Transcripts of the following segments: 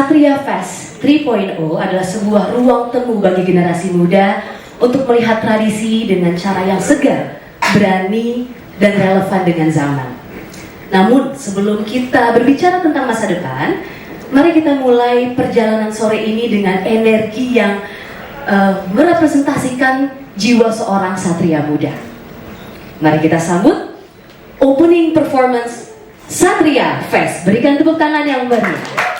Satria Fest 3.0 adalah sebuah ruang temu bagi generasi muda untuk melihat tradisi dengan cara yang segar, berani, dan relevan dengan zaman. Namun sebelum kita berbicara tentang masa depan, mari kita mulai perjalanan sore ini dengan energi yang merepresentasikan jiwa seorang satria muda. Mari kita sambut opening performance Satria Fest. Berikan tepuk tangan yang meriah.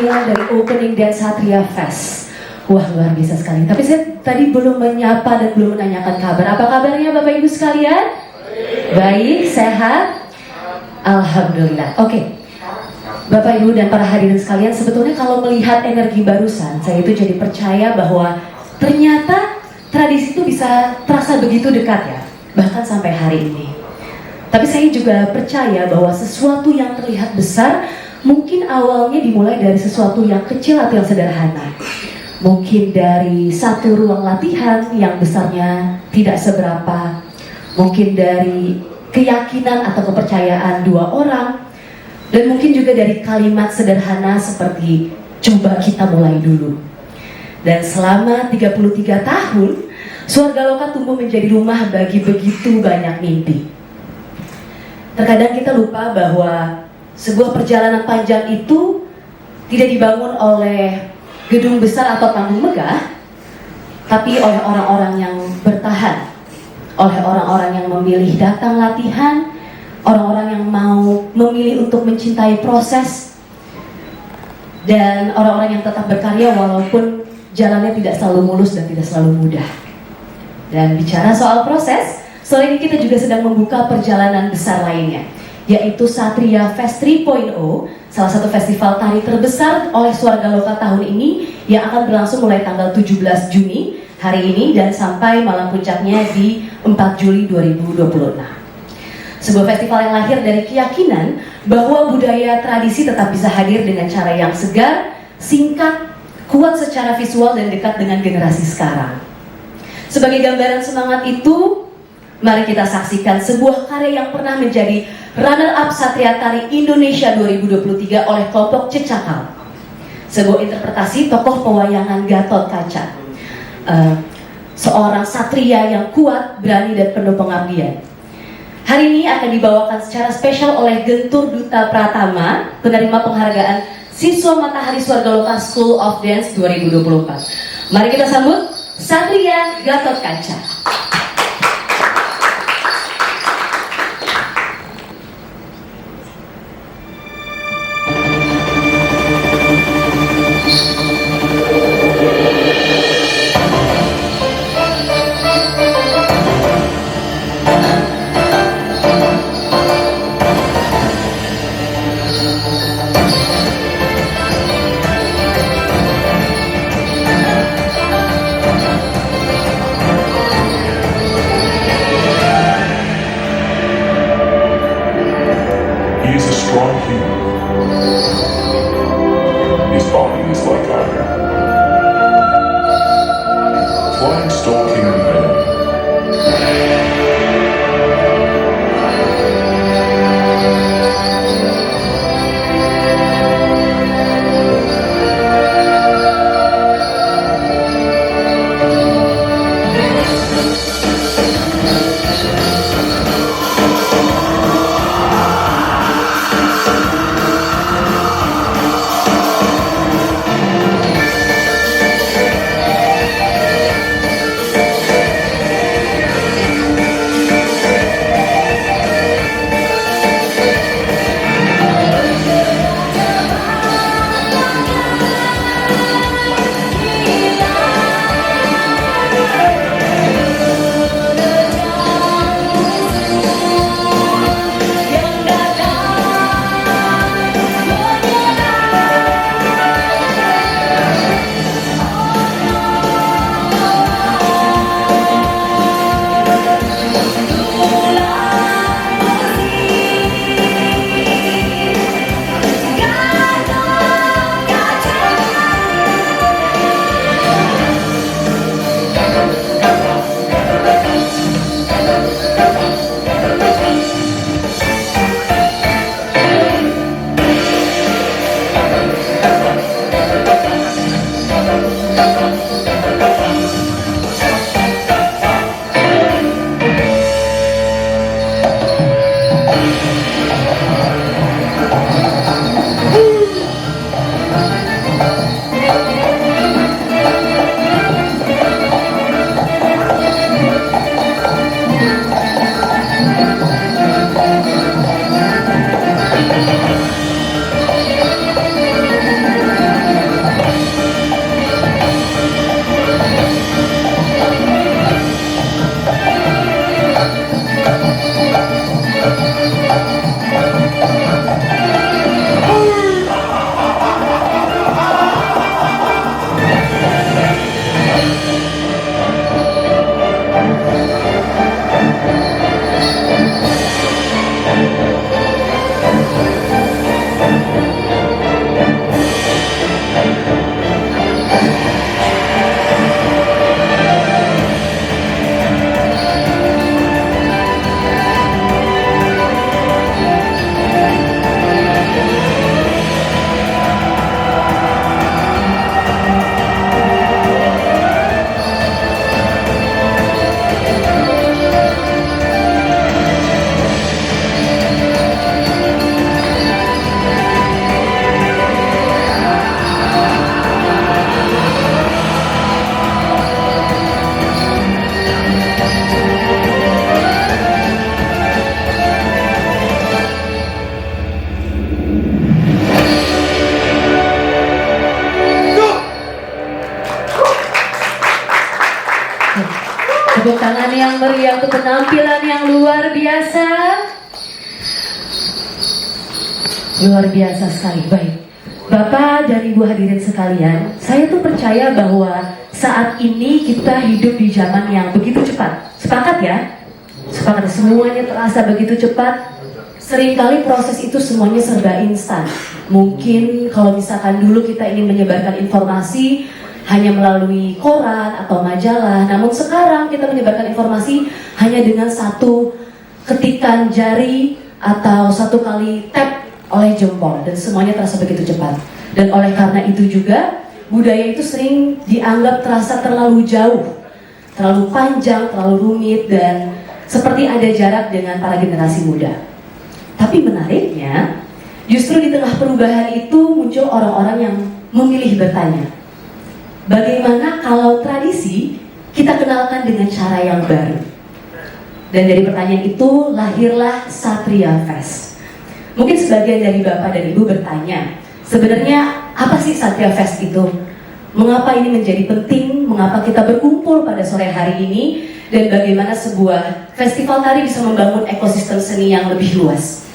Dari opening dan Satria Fest. Wah, luar biasa sekali. Tapi saya tadi belum menyapa dan belum menanyakan kabar. Apa kabarnya Bapak Ibu sekalian? Baik, sehat? Alhamdulillah. Oke. Bapak Ibu dan para hadirin sekalian, sebetulnya kalau melihat energi barusan, saya itu jadi percaya bahwa ternyata tradisi itu bisa terasa begitu dekat ya, bahkan sampai hari ini. Tapi saya juga percaya bahwa sesuatu yang terlihat besar mungkin awalnya dimulai dari sesuatu yang kecil atau yang sederhana. Mungkin dari satu ruang latihan yang besarnya tidak seberapa. Mungkin dari keyakinan atau kepercayaan dua orang. Dan mungkin juga dari kalimat sederhana seperti coba kita mulai dulu. Dan selama 33 tahun, Swarga Loka tumbuh menjadi rumah bagi begitu banyak mimpi. Terkadang kita lupa bahwa sebuah perjalanan panjang itu tidak dibangun oleh gedung besar atau panggung megah, tapi oleh orang-orang yang bertahan, oleh orang-orang yang memilih datang latihan, orang-orang yang mau memilih untuk mencintai proses, dan orang-orang yang tetap berkarya walaupun jalannya tidak selalu mulus dan tidak selalu mudah. Dan bicara soal proses, sore ini kita juga sedang membuka perjalanan besar lainnya, yaitu Satria Fest 3.0, salah satu festival tari terbesar oleh Swarga Loka tahun ini yang akan berlangsung mulai tanggal 17 Juni hari ini dan sampai malam puncaknya di 4 Juli 2026. Sebuah festival yang lahir dari keyakinan bahwa budaya tradisi tetap bisa hadir dengan cara yang segar, singkat, kuat secara visual dan dekat dengan generasi sekarang. Sebagai gambaran semangat itu, mari kita saksikan sebuah karya yang pernah menjadi runner-up Satria Tari Indonesia 2023 oleh kelompok Cecakal. Sebuah interpretasi tokoh pewayangan Gatot Kaca. Seorang satria yang kuat, berani, dan penuh pengabdian. Hari ini akan dibawakan secara spesial oleh Gentur Duta Pratama, penerima penghargaan Siswa Matahari Swarga Loka School of Dance 2024. Mari kita sambut Satria Gatot Kaca. He is a strong human. His body is like iron. Flying stalking an enemy. Tepuk tangan yang meriah untuk penampilan yang luar biasa. Luar biasa sekali. Baik, Bapak dan Ibu hadirin sekalian, saya tuh percaya bahwa saat ini kita hidup di zaman yang begitu cepat. Sepakat ya? Sepakat, semuanya terasa begitu cepat. Seringkali proses itu semuanya serba instan. Mungkin kalau misalkan dulu kita ingin menyebarkan informasi hanya melalui koran atau majalah, namun sekarang kita menyebarkan informasi hanya dengan satu ketikan jari atau satu kali tap oleh jempol, dan semuanya terasa begitu cepat. Dan oleh karena itu juga budaya itu sering dianggap terasa terlalu jauh, terlalu panjang, terlalu rumit, dan seperti ada jarak dengan para generasi muda. Tapi menariknya, justru di tengah perubahan itu muncul orang-orang yang memilih bertanya, bagaimana kalau tradisi kita kenalkan dengan cara yang baru? Dan dari pertanyaan itu lahirlah Satria Fest. Mungkin sebagian dari Bapak dan Ibu bertanya, sebenarnya apa sih Satria Fest itu? Mengapa ini menjadi penting? Mengapa kita berkumpul pada sore hari ini? Dan bagaimana sebuah festival tari bisa membangun ekosistem seni yang lebih luas?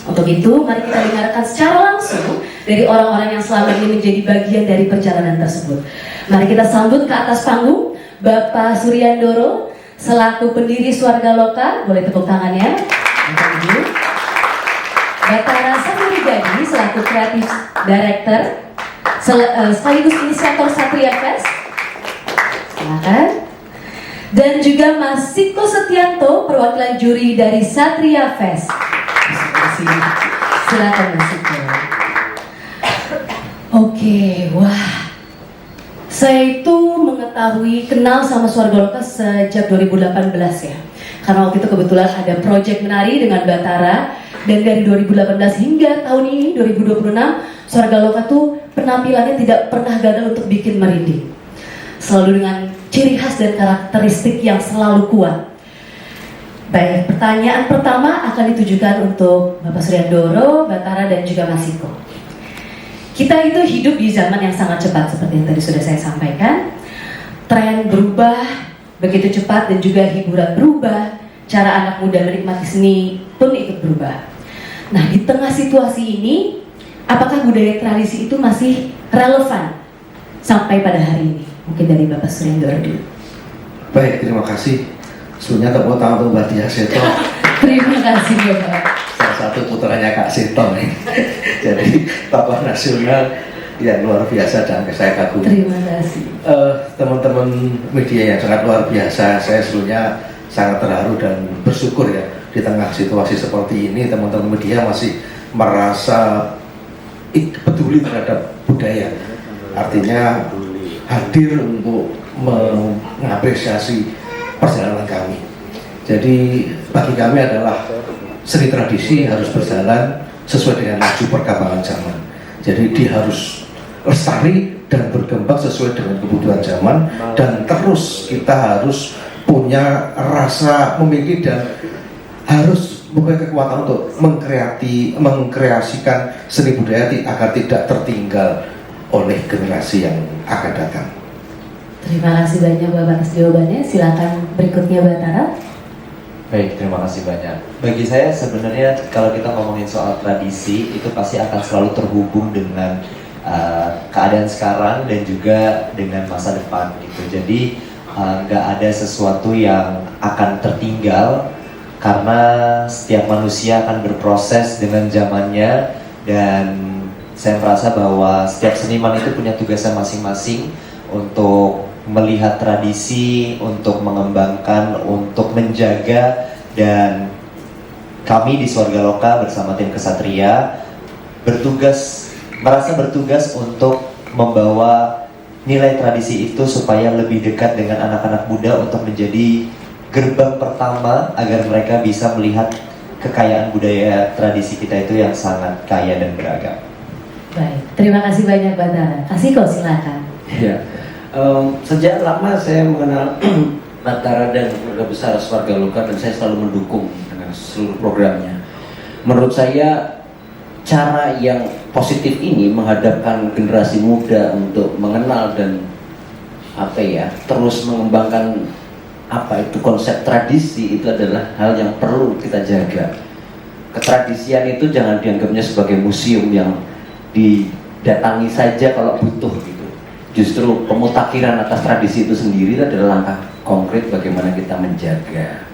Untuk itu, mari kita dengarkan secara langsung dari orang-orang yang selama ini menjadi bagian dari perjalanan tersebut. Mari kita sambut ke atas panggung Bapak Suryandoro selaku pendiri Swarga Loka. Boleh tepuk tangannya. Batara Samuridadi selaku Kreatif Director sekaligus inisiator Satria Fest. Silakan. Dan juga Mas Siko Setianto, perwakilan juri dari Satria Fest. Silakan Mas Siko. Oke, wah. Saya itu mengetahui, kenal sama Swarga Loka sejak 2018 ya. Karena waktu itu kebetulan ada proyek menari dengan Batara. Dan dari 2018 hingga tahun ini, 2026, Swarga Loka tuh penampilannya tidak pernah gagal untuk bikin merinding. Selalu dengan ciri khas dan karakteristik yang selalu kuat. Baik, pertanyaan pertama akan ditujukan untuk Bapak Suryandoro, Batara, dan juga Mas Siko. Kita itu hidup di zaman yang sangat cepat seperti yang tadi sudah saya sampaikan. Tren berubah begitu cepat dan juga hiburan berubah. Cara anak muda menikmati seni pun ikut berubah. Nah, di tengah situasi ini, apakah budaya tradisi itu masih relevan sampai pada hari ini? Mungkin dari Bapak Suryandoro dulu. Baik, terima kasih. Sebelumnya tepuk tangan untuk Mbak Diah Seto. Terima kasih Bapak. Salah satu putranya Kak Seto nih. Jadi tokoh nasional yang luar biasa dan saya kagum. Terima kasih. Teman-teman media yang sangat luar biasa. Saya sebelumnya sangat terharu dan bersyukur ya di tengah situasi seperti ini teman-teman media masih merasa peduli terhadap budaya. Artinya hadir untuk mengapresiasi perjalanan kami. Jadi bagi kami adalah seni tradisi harus berjalan sesuai dengan laju perkembangan zaman. Jadi dia harus lestari dan berkembang sesuai dengan kebutuhan zaman dan terus kita harus punya rasa memiliki dan harus mempunyai kekuatan untuk mengkreasikan seni budaya agar tidak tertinggal oleh generasi yang akan datang. Terima kasih banyak Bapak atas jawabannya. Silakan berikutnya Batara. Baik, terima kasih banyak. Bagi saya sebenarnya kalau kita ngomongin soal tradisi itu pasti akan selalu terhubung dengan keadaan sekarang dan juga dengan masa depan gitu. Jadi nggak ada sesuatu yang akan tertinggal karena setiap manusia akan berproses dengan zamannya dan saya merasa bahwa setiap seniman itu punya tugasnya masing-masing untuk melihat tradisi, untuk mengembangkan, untuk menjaga, dan kami di Swarga Loka bersama tim Kesatria merasa bertugas untuk membawa nilai tradisi itu supaya lebih dekat dengan anak-anak muda untuk menjadi gerbang pertama agar mereka bisa melihat kekayaan budaya tradisi kita itu yang sangat kaya dan beragam. Baik, terima kasih banyak Batara. Kasih kau silakan. Ya, sejak lama saya mengenal Batara dan keluarga besar Swarga Loka dan saya selalu mendukung dengan seluruh programnya. Menurut saya cara yang positif ini menghadapkan generasi muda untuk mengenal dan terus mengembangkan itu konsep tradisi itu adalah hal yang perlu kita jaga. Ketradisian itu jangan dianggapnya sebagai museum yang didatangi saja kalau butuh gitu. Justru pemutakhiran atas tradisi itu sendiri adalah langkah konkret bagaimana kita menjaga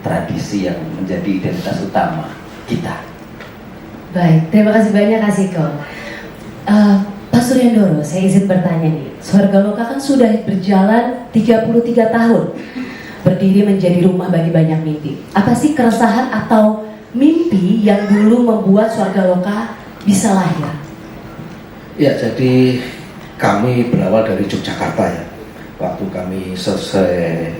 tradisi yang menjadi identitas utama kita. Baik, terima kasih banyak Kak Siko. Pak Suryandoro, saya izin bertanya nih. Swarga Loka kan sudah berjalan 33 tahun, berdiri menjadi rumah bagi banyak mimpi. Apa sih keresahan atau mimpi yang dulu membuat Swarga Loka bisa lahir? Ya, jadi kami berawal dari Yogyakarta ya. Waktu kami selesai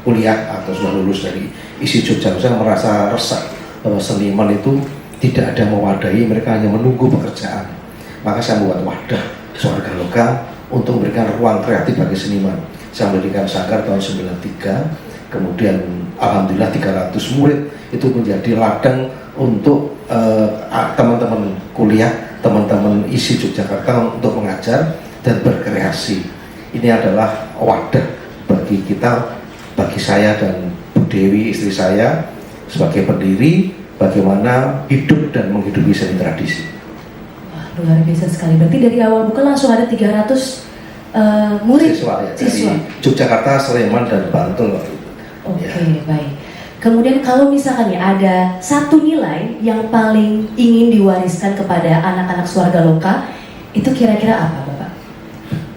kuliah atau sudah lulus dari isi Jogja, saya merasa resah bahwa seniman itu tidak ada mewadahi, mereka hanya menunggu pekerjaan. Maka saya membuat wadah Swarga Loka untuk memberikan ruang kreatif bagi seniman. Saya mendirikan Sanggar tahun 93, kemudian alhamdulillah 300 murid itu menjadi ladang untuk teman-teman kuliah, teman-teman isi Yogyakarta untuk mengajar dan berkreasi. Ini adalah wadah bagi kita, bagi saya dan Bu Dewi istri saya sebagai pendiri, bagaimana hidup dan menghidupi seni tradisi. Wah, luar biasa sekali. Berarti dari awal buka langsung ada 300 murid siswa. Dari Yogyakarta, Sleman dan Bantul. Oke, Ya. baik. Kemudian kalau misalkan ya ada satu nilai yang paling ingin diwariskan kepada anak-anak Swarga Loka, itu kira-kira apa Bapak?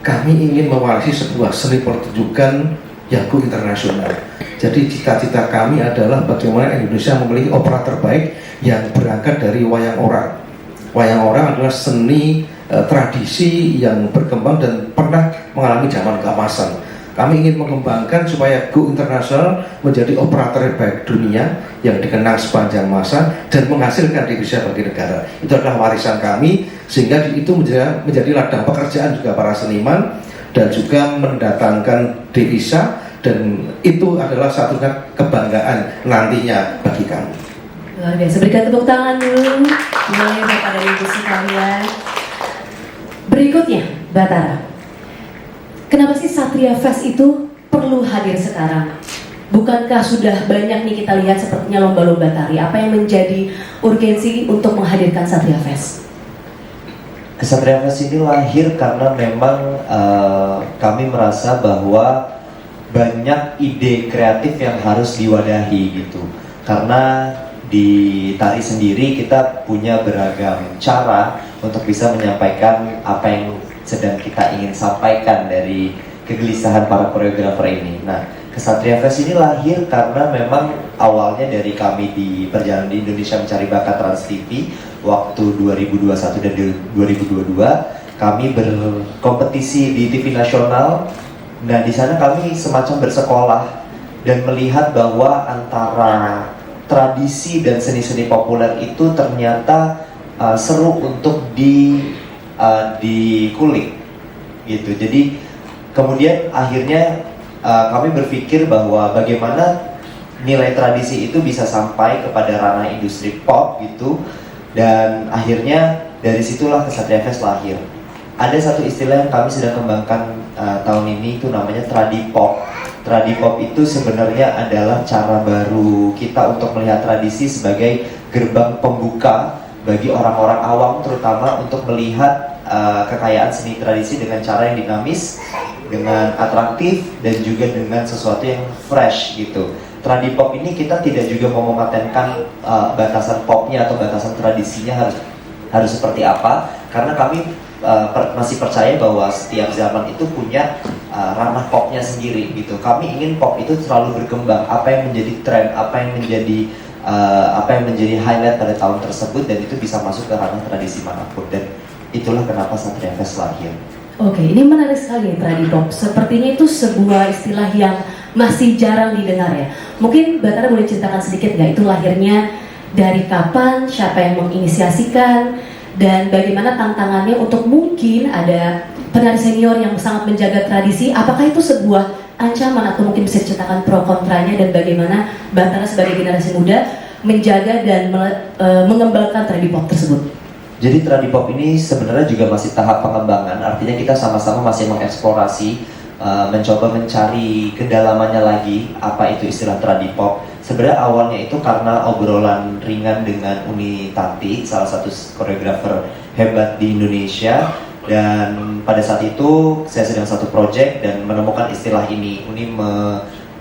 Kami ingin mewarisi sebuah seni pertunjukan yang go internasional. Jadi cita-cita kami adalah bagaimana Indonesia memiliki opera terbaik yang berangkat dari wayang orang. Wayang orang adalah seni tradisi yang berkembang dan pernah mengalami zaman keemasan. Kami ingin mengembangkan supaya go internasional menjadi opera terbaik dunia yang dikenang sepanjang masa dan menghasilkan devisa bagi negara. Itu adalah warisan kami, sehingga itu menjadi ladang pekerjaan juga para seniman dan juga mendatangkan devisa, dan itu adalah satu kebanggaan nantinya bagi kami. Luar biasa, berikan tepuk tangan dulu mulai Bapak dan Ibu sekalian. Berikutnya, Batara. Kenapa sih Satria Fest itu perlu hadir sekarang? Bukankah sudah banyak nih kita lihat sepertinya lomba-lomba tari? Apa yang menjadi urgensi untuk menghadirkan Satria Fest? Satria Fest ini lahir karena memang kami merasa bahwa banyak ide kreatif yang harus diwadahi gitu. Karena di tari sendiri kita punya beragam cara untuk bisa menyampaikan apa yang sedang kita ingin sampaikan dari kegelisahan para koreografer ini. Nah, Satria Fest ini lahir karena memang awalnya dari kami di perjalanan di Indonesia Mencari Bakat Trans TV waktu 2021 dan 2022 kami berkompetisi di TV nasional. Nah, di sana kami semacam bersekolah dan melihat bahwa antara tradisi dan seni-seni populer itu ternyata seru untuk dikulik gitu. Jadi kemudian akhirnya kami berpikir bahwa bagaimana nilai tradisi itu bisa sampai kepada ranah industri pop gitu, dan akhirnya dari situlah Satria Fest lahir. Ada satu istilah yang kami sedang kembangkan tahun ini, itu namanya tradipop. Tradipop itu sebenarnya adalah cara baru kita untuk melihat tradisi sebagai gerbang pembuka bagi orang-orang awam, terutama untuk melihat kekayaan seni tradisi dengan cara yang dinamis, dengan atraktif, dan juga dengan sesuatu yang fresh gitu. Tradipop ini kita tidak juga mau mematenkan batasan popnya atau batasan tradisinya harus seperti apa, karena kami masih percaya bahwa setiap zaman itu punya ranah popnya sendiri gitu. Kami ingin pop itu selalu berkembang, apa yang menjadi tren, apa yang menjadi highlight pada tahun tersebut, dan itu bisa masuk ke ranah tradisi manapun, dan itulah kenapa Satria Fest lahir. Oke, ini menarik sekali Tradipop. Sepertinya itu sebuah istilah yang masih jarang didengar ya. Mungkin Batara boleh ceritakan sedikit nggak itu lahirnya dari kapan, siapa yang menginisiasikan, dan bagaimana tantangannya untuk mungkin ada penari senior yang sangat menjaga tradisi. Apakah itu sebuah ancaman atau mungkin bisa diceritakan pro kontranya, dan bagaimana Batara sebagai generasi muda menjaga dan mengembangkan Tradipop tersebut? Jadi Tradipop ini sebenarnya juga masih tahap pengembangan, artinya kita sama-sama masih mengeksplorasi, mencoba mencari kedalamannya lagi apa itu istilah Tradipop. Sebenarnya awalnya itu karena obrolan ringan dengan Uni Tati, salah satu koreografer hebat di Indonesia, dan pada saat itu saya sedang satu project dan menemukan istilah ini. Uni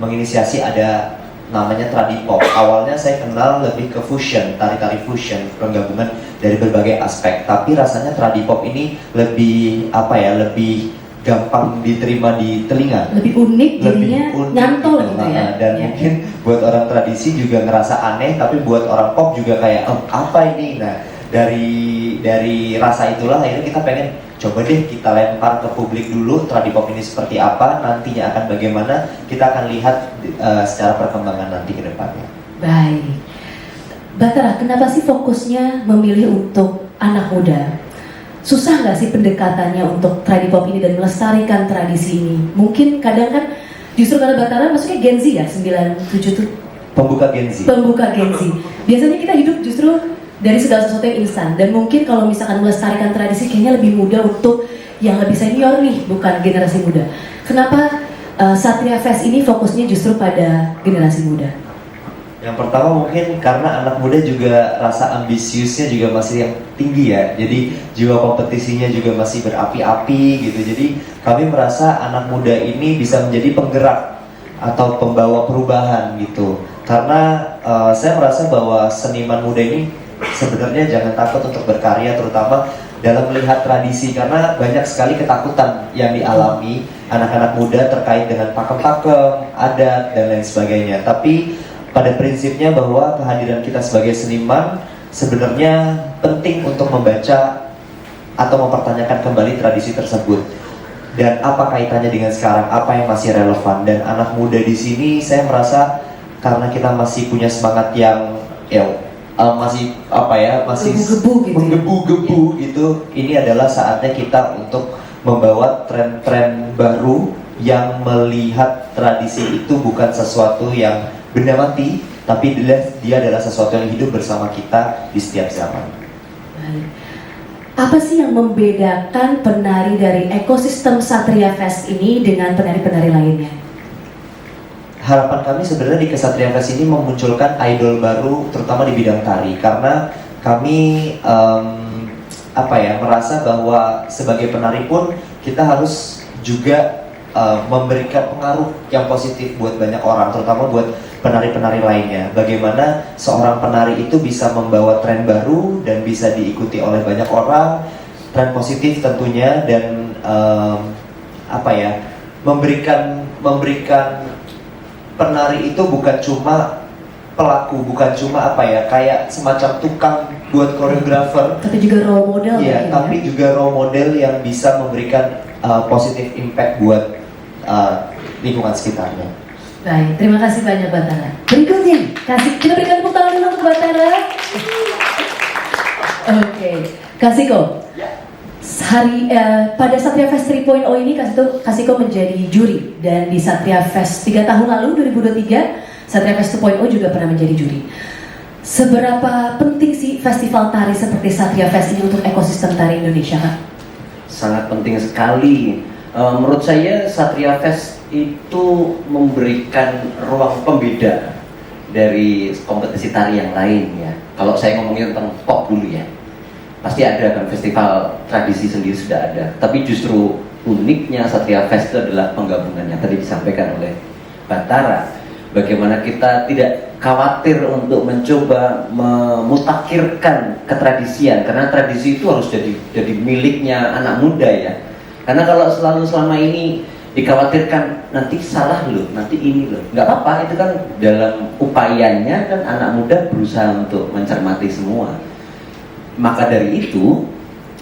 menginisiasi ada namanya Tradipop. Awalnya saya kenal lebih ke fusion, tari-tari fusion, penggabungan dari berbagai aspek. Tapi rasanya Tradipop ini lebih lebih gampang diterima di telinga. Lebih unik, jadinya nyantol gitu ya. Dan mungkin buat orang tradisi juga ngerasa aneh, tapi buat orang pop juga kayak apa ini? Nah, dari rasa itulah akhirnya kita pengen coba deh kita lempar ke publik dulu Tradipop ini seperti apa, nantinya akan bagaimana, kita akan lihat secara perkembangan nanti ke depannya. Baik, Batara, kenapa sih fokusnya memilih untuk anak muda? Susah nggak sih pendekatannya untuk Tradipop ini dan melestarikan tradisi ini? Mungkin kadang kan justru karena Batara maksudnya Gen Z ya, 97 tuh Pembuka Gen Z. Pembuka Gen Z. Biasanya kita hidup justru dari segala sesuatu yang instan, dan mungkin kalau misalkan melestarikan tradisi kayaknya lebih mudah untuk yang lebih senior nih, bukan generasi muda. Kenapa Satria Fest ini fokusnya justru pada generasi muda? Yang pertama mungkin karena anak muda juga rasa ambisiusnya juga masih yang tinggi ya. Jadi jiwa kompetisinya juga masih berapi-api gitu. Jadi kami merasa anak muda ini bisa menjadi penggerak atau pembawa perubahan gitu. Karena saya merasa bahwa seniman muda ini sebenarnya jangan takut untuk berkarya, terutama dalam melihat tradisi, karena banyak sekali ketakutan yang dialami anak-anak muda terkait dengan pakem-pakem, adat, dan lain sebagainya. Tapi pada prinsipnya bahwa kehadiran kita sebagai seniman sebenarnya penting untuk membaca atau mempertanyakan kembali tradisi tersebut. Dan apa kaitannya dengan sekarang, apa yang masih relevan. Dan anak muda di sini saya merasa karena kita masih punya semangat yang masih menggebu-gebu gitu. Ini adalah saatnya kita untuk membawa tren-tren baru yang melihat tradisi itu bukan sesuatu yang benda mati, tapi dia adalah sesuatu yang hidup bersama kita di setiap zaman. Baik. Apa sih yang membedakan penari dari ekosistem Satria Fest ini dengan penari-penari lainnya? Harapan kami sebenarnya di Kesatria Fest ini memunculkan idol baru, terutama di bidang tari, karena kami merasa bahwa sebagai penari pun kita harus juga memberikan pengaruh yang positif buat banyak orang, terutama buat penari-penari lainnya. Bagaimana seorang penari itu bisa membawa tren baru dan bisa diikuti oleh banyak orang, tren positif tentunya, dan memberikan penari itu bukan cuma pelaku, bukan cuma kayak semacam tukang buat koreografer, Tapi juga role model. iya, tapi juga role model yang bisa memberikan positive impact buat lingkungan sekitarnya. Baik, terima kasih banyak Batara. Berikutnya, kita berikan tepuk tangan dulu untuk Batara. Oke, Kasiko. Pada Satria Fest 3.0 ini Kasiko menjadi juri, dan di Satria Fest 3 tahun lalu 2023 Satria Fest 2.0 juga pernah menjadi juri. Seberapa penting sih festival tari seperti Satria Fest ini untuk ekosistem tari Indonesia, Kak? Sangat penting sekali. Menurut saya Satria Fest itu memberikan ruang pembeda dari kompetisi tari yang lain ya. Kalau saya ngomongin tentang pop dulu ya, pasti ada kan festival tradisi sendiri sudah ada. Tapi justru uniknya Satria Fest itu adalah penggabungan yang tadi disampaikan oleh Batara. Bagaimana kita tidak khawatir untuk mencoba memutakhirkan ketradisian, karena tradisi itu harus jadi miliknya anak muda ya. Karena kalau selama ini dikhawatirkan nanti salah loh, nanti ini loh, nggak apa-apa, itu kan dalam upayanya kan anak muda berusaha untuk mencermati semua. Maka dari itu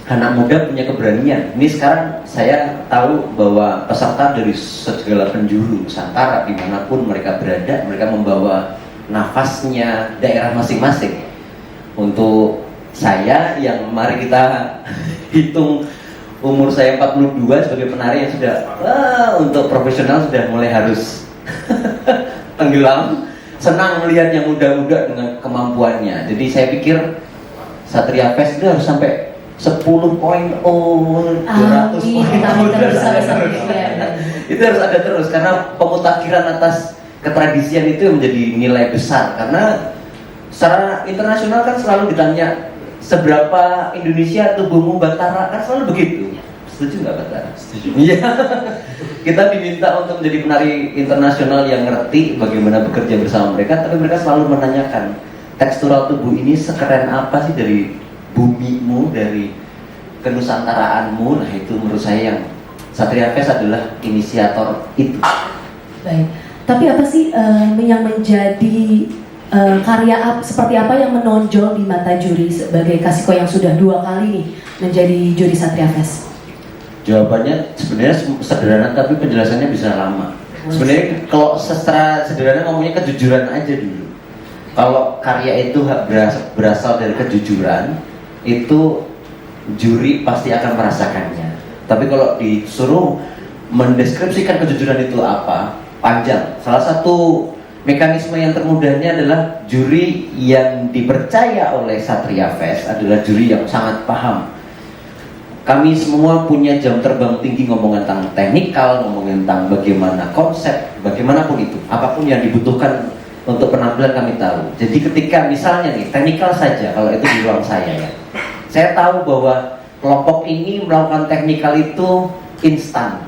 anak muda punya keberanian. Ini sekarang saya tahu bahwa peserta dari segala penjuru Nusantara dimanapun mereka berada, mereka membawa nafasnya daerah masing-masing. Untuk saya yang mari kita hitung umur saya 42 sebagai penari yang sudah untuk profesional sudah mulai harus tenggelam, senang melihat yang muda-muda dengan kemampuannya. Jadi saya pikir Satria Fest itu harus sampai 10.0, 200 itu harus ada terus, karena pemutakhiran atas ketradisian itu menjadi nilai besar. Karena secara internasional kan selalu ditanya seberapa Indonesia tubuhmu Batara, kan selalu begitu. Setuju nggak Batara? Setuju. Iya. Kita diminta untuk menjadi penari internasional yang ngerti bagaimana bekerja bersama mereka, tapi mereka selalu menanyakan tekstural tubuh ini sekeren apa sih dari bumimu, dari kenusantaraanmu. Nah itu menurut saya yang Satria Fest adalah inisiator itu. Baik, tapi apa sih yang menjadi karya seperti apa yang menonjol di mata juri sebagai Kasiko yang sudah 2 kali nih menjadi juri Satria Fest? Jawabannya sebenarnya sederhana, tapi penjelasannya bisa lama. Sebenarnya kalau secara sederhana ngomongnya kejujuran aja dulu. Kalau karya itu berasal dari kejujuran, itu juri pasti akan merasakannya. Tapi kalau disuruh mendeskripsikan kejujuran itu apa, panjang. Salah satu mekanisme yang termudahnya adalah juri yang dipercaya oleh Satria Fest adalah juri yang sangat paham. Kami semua punya jam terbang tinggi ngomongin tentang teknikal, ngomongin tentang bagaimana konsep, bagaimanapun itu, apapun yang dibutuhkan untuk penampilan kami tahu. Jadi ketika misalnya nih, teknikal saja, kalau itu di ruang saya ya, saya tahu bahwa kelompok ini melakukan teknikal itu instan.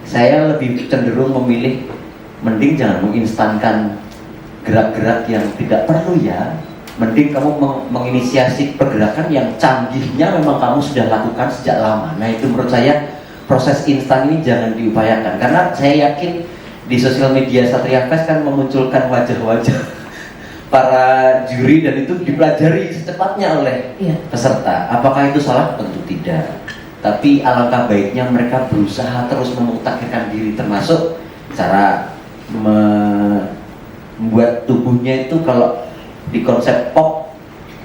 Saya lebih cenderung memilih mending jangan menginstankan gerak-gerak yang tidak perlu ya. Mending kamu menginisiasi pergerakan yang canggihnya memang kamu sudah lakukan sejak lama. Nah itu menurut saya proses instan ini jangan diupayakan, karena saya yakin di sosial media Satria Fest kan memunculkan wajah-wajah para juri dan itu dipelajari secepatnya oleh peserta. Apakah itu salah? Tentu tidak. Tapi alangkah baiknya mereka berusaha terus memutakhirkan diri, termasuk cara membuat tubuhnya itu. Kalau di konsep pop,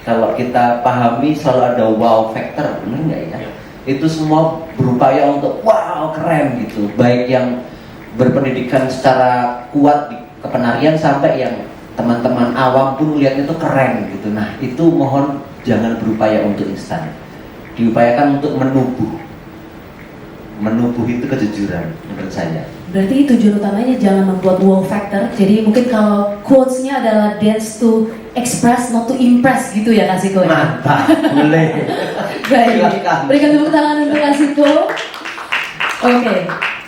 kalau kita pahami selalu ada wow factor, benar nggak ya? Itu semua berupaya untuk wow keren gitu, baik yang berpendidikan secara kuat di kepenarian sampai yang teman-teman awam pun lihatnya itu keren gitu. Nah itu mohon jangan berupaya untuk instan, diupayakan untuk menubuh itu kejujuran menurut saya. Berarti tujuan utamanya jangan membuat wow factor. Jadi mungkin kalau quotes-nya adalah dance to express, not to impress gitu ya Kak Siko ya? Mantap, boleh. Baik, Silakan. berikan tepuk tangan untuk Kak Siko. Oke,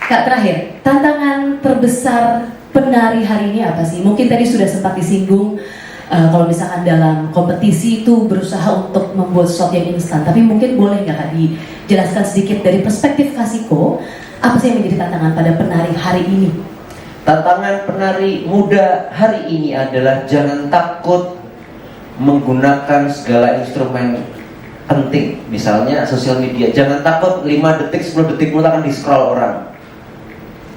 Kak terakhir, tantangan terbesar penari hari ini apa sih? Mungkin tadi sudah sempat disinggung, kalau misalkan dalam kompetisi itu berusaha untuk membuat sesuatu yang instan. Tapi mungkin boleh nggak Kak dijelaskan sedikit dari perspektif Kak Siko, apa sih yang menjadi tantangan pada penari hari ini? Tantangan penari muda hari ini adalah jangan takut menggunakan segala instrumen penting. Misalnya sosial media, jangan takut 5 detik, 10 detik mulai akan di-scroll orang.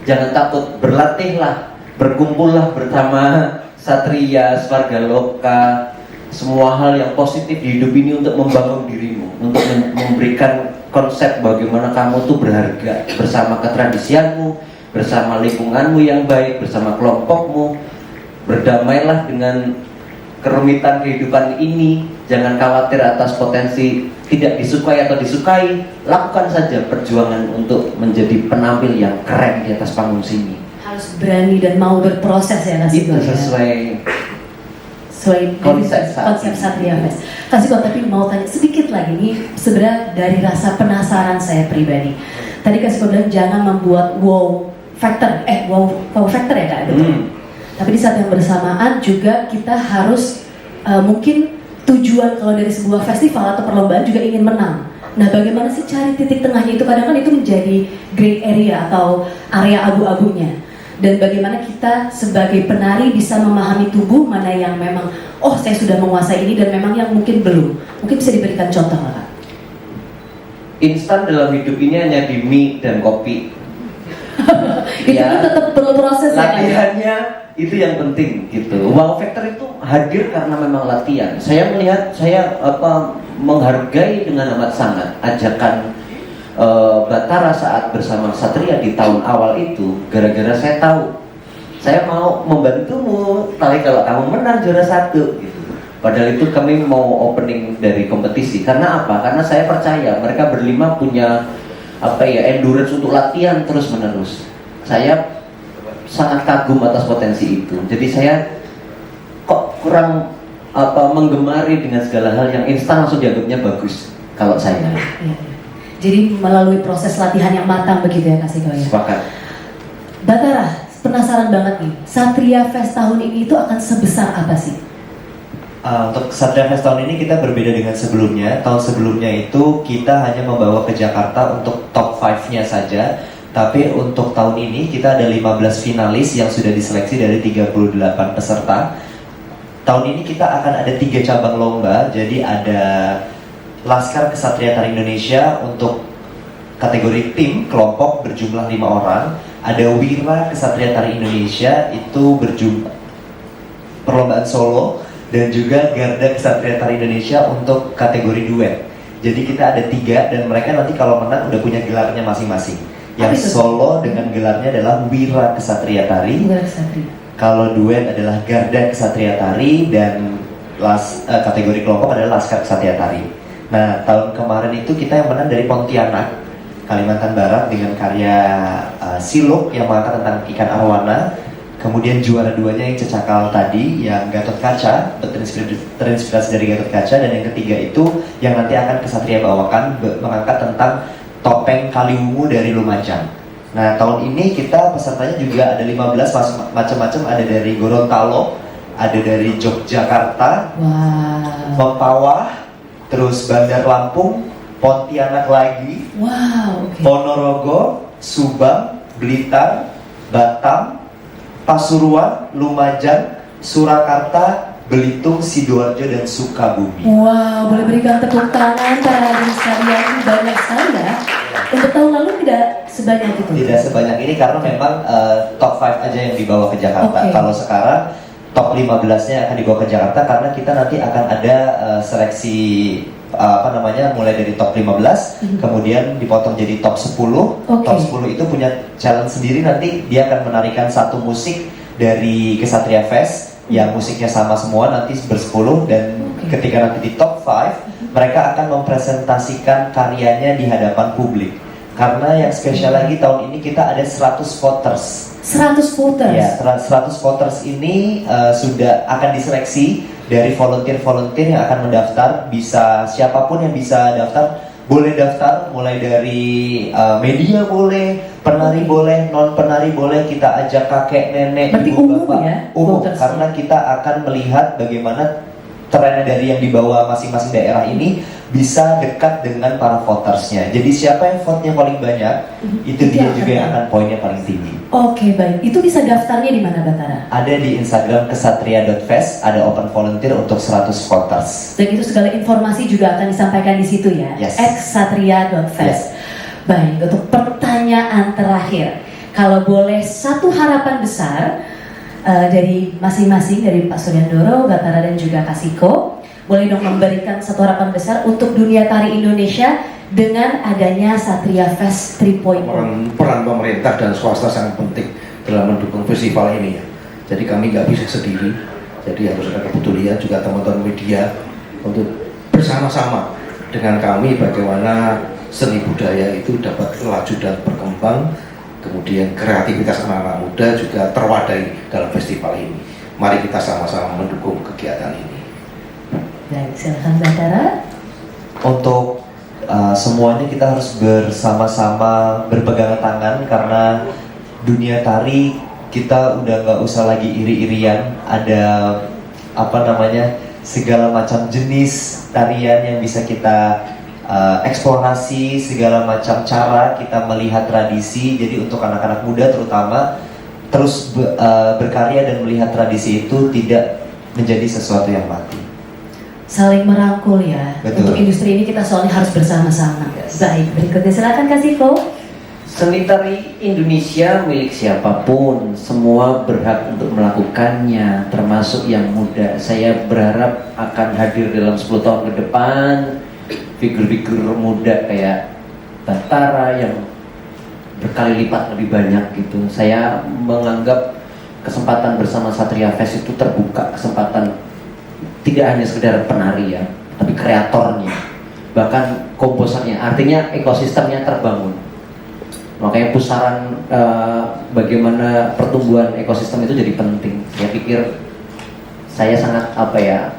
Jangan takut, berlatihlah, berkumpullah bersama Satria, Swarga Loka, semua hal yang positif di hidup ini untuk membangun dirimu, untuk memberikan konsep bagaimana kamu tuh berharga bersama ketradisianmu, bersama lingkunganmu yang baik, bersama kelompokmu. Berdamailah dengan kerumitan kehidupan ini. Jangan khawatir atas potensi tidak disukai atau disukai. Lakukan saja perjuangan untuk menjadi penampil yang keren di atas panggung sini. Harus berani dan mau berproses ya Kak Siko. Itu sesuai konsep Satria Fest. Kak Siko, tapi mau tanya sedikit lagi nih, sebenarnya dari rasa penasaran saya pribadi. Tadi Kak Siko bilang jangan membuat wow factor ya Kak, betul. Tapi di saat yang bersamaan juga kita harus mungkin tujuan kalau dari sebuah festival atau perlombaan juga ingin menang. Nah bagaimana sih cari titik tengahnya itu? Kadang kan itu menjadi gray area atau area abu-abunya. Dan bagaimana kita sebagai penari bisa memahami tubuh mana yang memang saya sudah menguasai ini dan memang yang mungkin belum. Mungkin bisa diberikan contoh nggak Kak? Instan dalam hidup ini hanya di mie dan kopi. Itu kan tetap perlu proses ya Kak? Latihannya itu yang penting gitu. Wow factor itu hadir karena memang latihan. Saya melihat, saya menghargai dengan amat sangat ajakan Batara saat bersama Satria di tahun awal itu, gara-gara saya tahu saya mau membantumu tapi kalau kamu menang juara 1 gitu. Padahal itu kami mau opening dari kompetisi. Karena apa? Karena saya percaya mereka berlima punya endurance untuk latihan terus menerus. Saya sangat kagum atas potensi itu. Jadi saya kok kurang menggemari dengan segala hal yang instan langsung dianggapnya bagus kalau saya. Iya. Jadi melalui proses latihan yang matang begitu ya Kak Siko ya. Sepakat. Batara, penasaran banget nih, Satria Fest tahun ini itu akan sebesar apa sih? Untuk Satria Fest tahun ini kita berbeda dengan sebelumnya. Tahun sebelumnya itu kita hanya membawa ke Jakarta untuk top 5-nya saja. Tapi untuk tahun ini kita ada 15 finalis yang sudah diseleksi dari 38 peserta. Tahun ini kita akan ada 3 cabang lomba. Jadi ada Laskar Kesatria Tari Indonesia untuk kategori tim kelompok berjumlah 5 orang. Ada Wira Kesatria Tari Indonesia itu berjumlah perlombaan solo, dan juga Garda Kesatria Tari Indonesia untuk kategori duet. Jadi kita ada 3 dan mereka nanti kalau menang udah punya gelarnya masing-masing. Yang solo dengan gelarnya adalah Wira Kesatria Tari. Kalau duet adalah Garda Kesatria Tari, dan kategori kelompok adalah Laskar Kesatria Tari. Nah, tahun kemarin itu kita yang menang dari Pontianak, Kalimantan Barat dengan karya Siluk yang mengangkat tentang ikan arwana. Kemudian juara 2-nya yang Cecakal tadi, yang Gatot Kaca, terinspirasi dari Gatot Kaca. Dan yang ketiga itu yang nanti akan Kesatria bawakan, mengangkat tentang topeng Kaliwungu dari Lumajang. Nah, tahun ini kita pesertanya juga ada 15 macam-macam, ada dari Gorontalo, ada dari Yogyakarta, Wow. Mempawah, terus Bandar Lampung, Pontianak lagi, Wow, oke. Ponorogo, Subang, Blitar, Batam, Pasuruan, Lumajang, Surakarta, Belitung, Sidoarjo, dan Sukabumi. Wow, boleh berikan tepuk tangan para hadirin sekalian, ini banyak sekali ya. Untuk tahun lalu tidak sebanyak itu. Tidak sebanyak ini karena memang top 5 aja yang dibawa ke Jakarta. Oke. Kalau sekarang top 15-nya akan dibawa ke Jakarta karena kita nanti akan ada seleksi mulai dari top 15 kemudian dipotong jadi top 10. Oke. Top 10 itu punya challenge sendiri, nanti dia akan menarikan satu musik dari Kesatria Fest yang musiknya sama semua nanti bersepuluh, dan Oke. ketika nanti di top 5 mereka akan mempresentasikan karyanya di hadapan publik. Karena yang spesial lagi tahun ini kita ada 100 voters. 100 voters. Ya, 100 voters ini sudah akan diseleksi dari volunteer-volunteer yang akan mendaftar. Bisa siapapun yang bisa daftar, boleh daftar, mulai dari media boleh, penari boleh, non penari boleh, kita ajak kakek, nenek, Berarti ibu, umum bapak, ya, umum. voters. Karena kita akan melihat bagaimana tren dari yang dibawa masing-masing daerah ini bisa dekat dengan para votersnya. Jadi siapa yang vote-nya paling banyak, itu Itu dia yang juga akan yang akan poinnya paling tinggi. Oke, baik. Itu bisa daftarnya di mana, Batara? Ada di Instagram kesatria.fest, ada open volunteer untuk 100 voters. Dan itu segala informasi juga akan disampaikan di situ ya. Yes. @satria.fest. Baik, untuk pertanyaan terakhir, kalau boleh satu harapan besar dari masing-masing, dari Pak Suryandoro, Batara dan juga Kasiko, boleh dong memberikan satu harapan besar untuk dunia tari Indonesia dengan adanya Satria Fest 3.0. Peran pemerintah dan swasta sangat penting dalam mendukung festival ini ya. Jadi kami nggak bisa sendiri, jadi harus ada kepedulian juga teman-teman media untuk bersama-sama dengan kami bagaimana seni budaya itu dapat laju dan berkembang, kemudian kreativitas anak-anak muda juga terwadai dalam festival ini. Mari kita sama-sama mendukung kegiatan ini. Baik, silakan Batara. Untuk semuanya kita harus bersama-sama berpegangan tangan, karena dunia tari kita udah nggak usah lagi iri-irian. Ada segala macam jenis tarian yang bisa kita eksplorasi, segala macam cara kita melihat tradisi. Jadi untuk anak-anak muda terutama terus berkarya dan melihat tradisi itu tidak menjadi sesuatu yang mati. Saling merangkul ya. Betul. Untuk industri ini kita soalnya harus bersama-sama. Yes. Baik, berikutnya silakan Kasiko. Seni tari Indonesia milik siapapun, semua berhak untuk melakukannya, termasuk yang muda. Saya berharap akan hadir dalam 10 tahun ke depan figur-figur muda kayak Batara yang berkali lipat lebih banyak gitu. Saya menganggap kesempatan bersama Satria Fest itu terbuka, kesempatan tidak hanya sekedar penari ya, tapi kreatornya, bahkan komposernya, artinya ekosistemnya terbangun. Makanya pusaran bagaimana pertumbuhan ekosistem itu jadi penting. Saya pikir saya sangat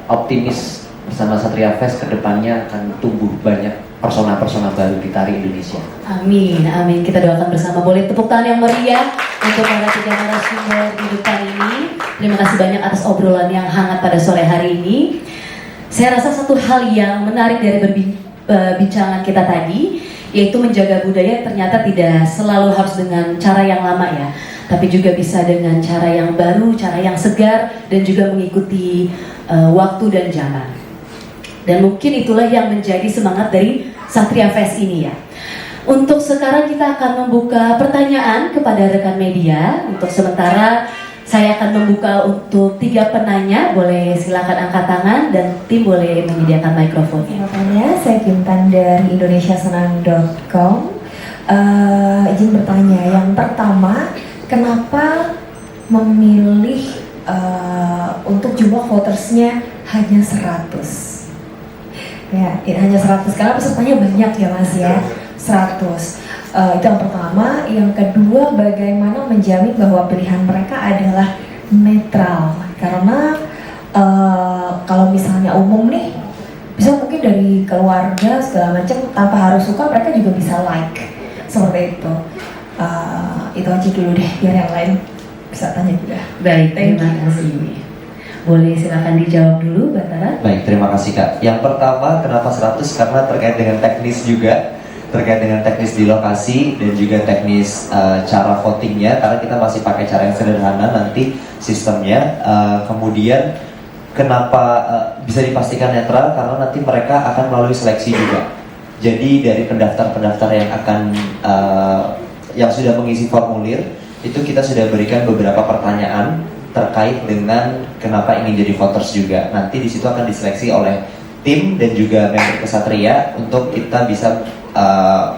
optimis bersama Satria Fest, kedepannya akan tumbuh banyak persona-persona baru di tari Indonesia. Amin, amin. Kita doakan bersama. Boleh tepuk tangan yang meriah untuk para tiga narasumber di depan ini. Terima kasih banyak atas obrolan yang hangat pada sore hari ini. Saya rasa satu hal yang menarik dari perbincangan kita tadi, yaitu menjaga budaya ternyata tidak selalu harus dengan cara yang lama ya, tapi juga bisa dengan cara yang baru, cara yang segar, dan juga mengikuti waktu dan zaman. Dan mungkin itulah yang menjadi semangat dari Satria Fest ini ya. Untuk sekarang kita akan membuka pertanyaan kepada rekan media. Untuk sementara saya akan membuka untuk 3 penanya. Boleh silakan angkat tangan dan tim boleh menyediakan mikrofonnya. Makanya saya Kintan dari indonesiasenang.com. Izin bertanya, yang pertama, kenapa memilih untuk jumlah votersnya hanya 100? Ya, hanya 100 karena pesertanya banyak ya Mas ya, 100. Itu yang pertama. Yang kedua, bagaimana menjamin bahwa pilihan mereka adalah netral? Karena kalau misalnya umum nih, bisa mungkin dari keluarga segala macam tanpa harus suka, mereka juga bisa like seperti itu. Itu aja dulu deh, biar yang lain bisa tanya juga. Baik, Thank terima you. kasih. Boleh silakan dijawab dulu, Batara. Baik, terima kasih Kak. Yang pertama, kenapa 100? Karena terkait dengan teknis juga, terkait dengan teknis di lokasi dan juga teknis cara votingnya, karena kita masih pakai cara yang sederhana nanti sistemnya. Kemudian kenapa bisa dipastikan netral? Karena nanti mereka akan melalui seleksi juga. Jadi dari pendaftar-pendaftar yang akan yang sudah mengisi formulir itu kita sudah berikan beberapa pertanyaan terkait dengan kenapa ingin jadi voters juga. Nanti di situ akan diseleksi oleh tim dan juga member Kesatria untuk kita bisa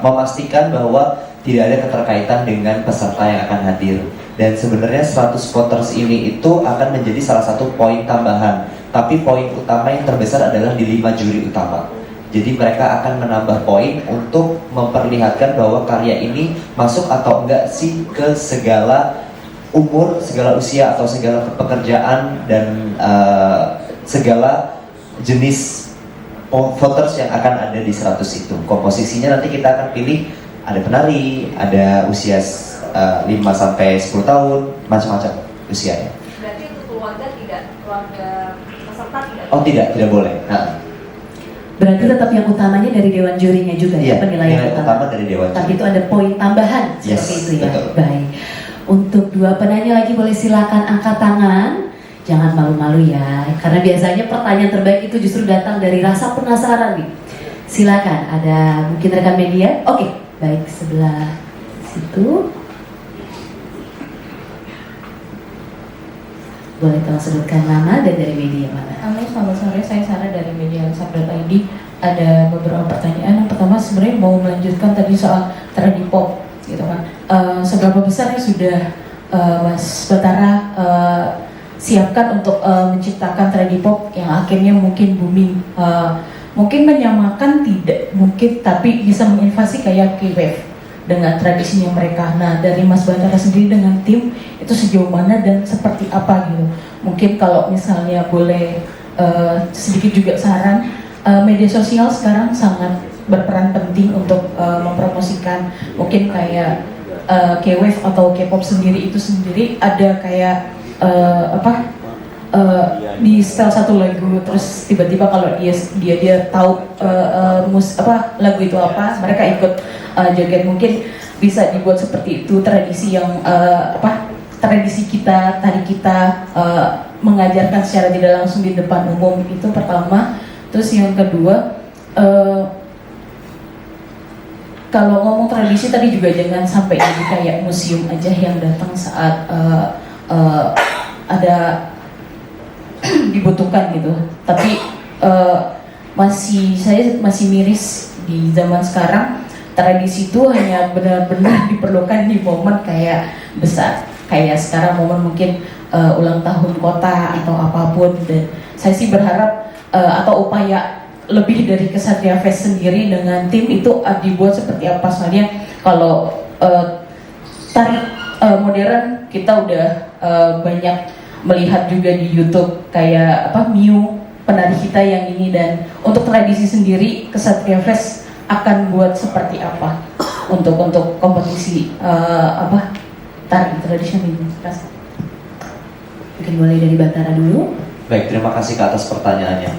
memastikan bahwa tidak ada keterkaitan dengan peserta yang akan hadir. Dan sebenarnya 100 voters ini itu akan menjadi salah satu poin tambahan. Tapi poin utama yang terbesar adalah di 5 juri utama. Jadi mereka akan menambah poin untuk memperlihatkan bahwa karya ini masuk atau enggak sih ke segala umur, segala usia atau segala pekerjaan dan segala jenis voters yang akan ada di 100 itu. Komposisinya nanti kita akan pilih ada penari, ada usia 5 sampai 10 tahun, macam-macam usianya. Berarti untuk keluarga peserta tidak? Oh tidak boleh. Nah, Berarti tetap yang utamanya dari Dewan Jurinya juga iya, ya, penilaian nilai utama dari Dewan Juri. Tapi itu ada poin tambahan Yes, seperti itu ya. betul. Baik. Untuk 2 penanya lagi boleh silakan angkat tangan. Jangan malu-malu ya, karena biasanya pertanyaan terbaik itu justru datang dari rasa penasaran nih. Silakan, ada mungkin rekan media. Oke, baik, sebelah situ. Boleh tolong sebutkan nama dan dari media mana? Halo, selamat sore. Saya Sarah dari media Lansar.id. Ada beberapa pertanyaan. Yang pertama sebenarnya mau melanjutkan tadi soal tradi pop, gitu kan. Seberapa besar yang sudah Mas Batara siapkan untuk menciptakan tradi pop yang akhirnya mungkin booming, mungkin menyamakan tidak mungkin, tapi bisa menginvasi kayak K-Wave dengan tradisinya mereka. Nah, dari Mas Batara sendiri dengan tim itu sejauh mana dan seperti apa gitu? Mungkin kalau misalnya boleh sedikit juga saran, media sosial sekarang sangat berperan penting untuk mempromosikan mungkin kayak K-Wave atau K-pop sendiri itu sendiri ada kayak di setel satu lagu terus tiba-tiba kalau dia tahu lagu itu apa, mereka ikut joget. Mungkin bisa dibuat seperti itu, tradisi yang tradisi kita tadi kita mengajarkan secara tidak langsung di depan umum. Itu pertama. Terus yang kedua, kalau ngomong tradisi tadi juga jangan sampai jadi kayak museum aja yang datang saat ada dibutuhkan gitu. Tapi saya masih miris di zaman sekarang, tradisi itu hanya benar-benar diperlukan di momen kayak besar, kayak sekarang momen mungkin ulang tahun kota atau apapun. Dan saya sih berharap atau upaya lebih dari Kesatria Fest sendiri dengan tim itu dibuat seperti apa. Soalnya kalau tari modern kita udah banyak melihat juga di YouTube kayak Miu, penari kita yang ini. Dan untuk tradisi sendiri Kesatria Fest akan buat seperti apa untuk kompetisi tari tradisional ini? Mungkin mulai dari Batara dulu. Baik, terima kasih ke atas pertanyaannya.